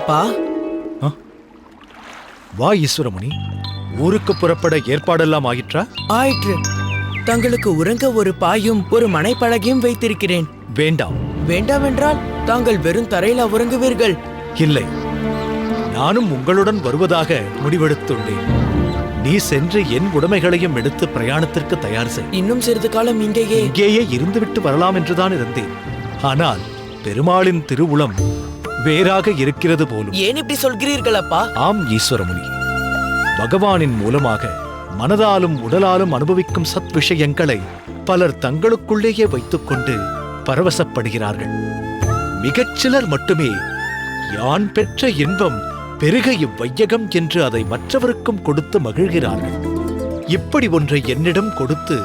அப்பா. வா ஈஸ்வரமுனி, ஊருக்கு புறப்பட ஏற்பாடெல்லாம் ஆயிற்றா? ஆயிற்று. தங்களுக்கு உறங்க ஒரு பாயும் ஒரு மனைப்பலகையும் வைத்திருக்கிறேன். வேண்டாம். வேண்டாமென்றால் தாங்கள் வெறும் தரையில உறங்குவீர்கள். இல்லை, நானும் உங்களுடன் வருவதாக முடிவெடுத்துள்ளேன். நீ சென்று என் உடைமைகளையும் எடுத்து பிரயாணத்திற்கு தயார் செய். இன்னும் சிறிது காலம் இங்கேயே இருந்துவிட்டு வரலாம் என்றுதான் இருந்தேன். ஆனால் பெருமாளின் திருவுளம் வேறாக இருக்கிறது போலும். ஏன் இப்படி சொல்கிறீர்கள் அப்பா? ஆம் ஈஸ்வரமுனி, பகவானின் மூலமாக மனதாலும் உடலாலும் அனுபவிக்கும் சத் விஷயங்களை பலர் தங்களுக்குள்ளேயே வைத்துக்கொண்டு பரவசப்படுகிறார்கள். மிகச்சிலர் மட்டுமே யான் பெற்ற இன்பம் பெருக இவ்வையகம் என்று அதை மற்றவருக்கும் கொடுத்து மகிழ்கிறார்கள். இப்படி ஒன்றை என்னிடம் கொடுத்து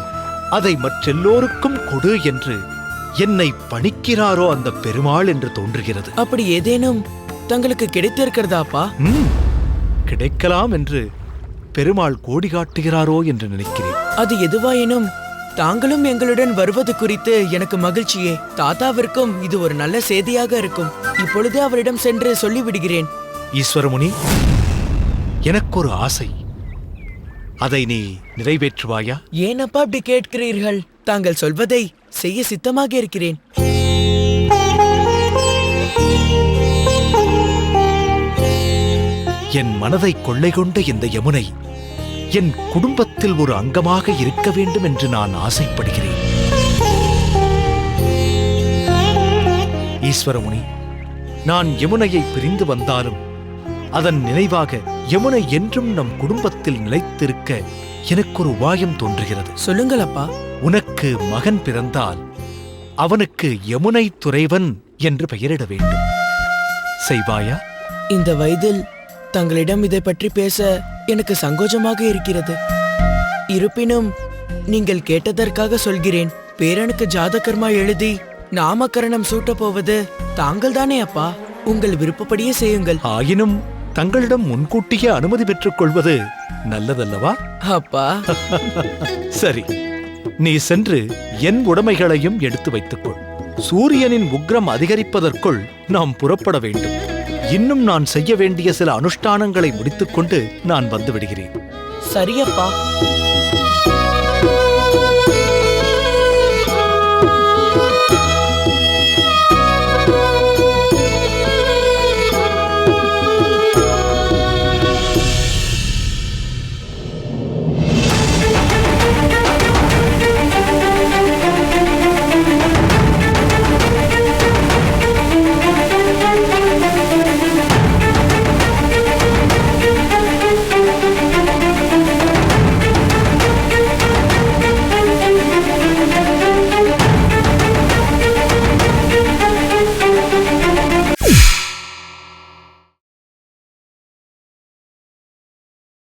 அதை மற்றெல்லோருக்கும் கொடு என்று என்னை பணிக்கிறாரோ அந்த பெருமாள் என்று தோன்றுகிறது. அப்படி ஏதேனும் தங்களுக்கு கிடைத்திருக்கிறதாப்பா? கிடைக்கலாம் என்று பெருமாள் கோடி காட்டுகிறாரோ என்று நினைக்கிறேன். அது எதுவாயினும் தாங்களும் எங்களுடன் வருவது குறித்து எனக்கு மகிழ்ச்சியே. தாத்தாவிற்கும் இது ஒரு நல்ல செய்தியாக இருக்கும். இப்பொழுதே அவரிடம் சென்று சொல்லிவிடுகிறேன். ஈஸ்வரமுனி, எனக்கு ஒரு ஆசை. அதை நீ நிறைவேற்றுவாயா? ஏனப்பா அப்படி கேட்கிறீர்கள்? தாங்கள் சொல்வதை செய்ய சித்தமாக இருக்கிறேன். என் மனதை கொள்ளை கொண்ட இந்த யமுனை என் குடும்பத்தில் ஒரு அங்கமாக இருக்க வேண்டும் என்று நான் ஆசைப்படுகிறேன். ஈஸ்வரமுனி, நான் யமுனையை பிரிந்து வந்தாலும் அதன் நினைவாக யமுனை என்றும் நம் குடும்பத்தில் நிலைத்திருக்க எனக்கு ஒரு உபாயம் தோன்றுகிறது. சொல்லுங்கள் அப்பா. உனக்கு மகன் பிறந்தால் அவனுக்கு யமுனை துறைவன் என்று பெயரிட வேண்டும். செய்வாயா? இந்த வயதில் தங்களிடம் இதை பற்றி பேச எனக்கு சங்கோஜமாக இருக்கிறது. இருப்பினும் நீங்கள் கேட்டதற்காக சொல்கிறேன். பேரனுக்கு ஜாதகர்மா எழுதி நாமகரணம் சூட்டப் போவது தாங்கள் தானே அப்பா. உங்கள் விருப்பப்படியே செய்யுங்கள். ஆயினும் தங்களிடம் முன்கூட்டியே அனுமதி பெற்றுக் கொள்வது நல்லதல்லவா? அப்பா. சரி, நீ சென்று என் உடைமைகளையும் எடுத்து வைத்துக்கொள். சூரியனின் உக்ரம் அதிகரிப்பதற்குள் நாம் புறப்பட வேண்டும். இன்னும் நான் செய்ய வேண்டிய சில அனுஷ்டானங்களை முடித்துக்கொண்டு நான் வந்து விடுகிறேன். சரியப்பா.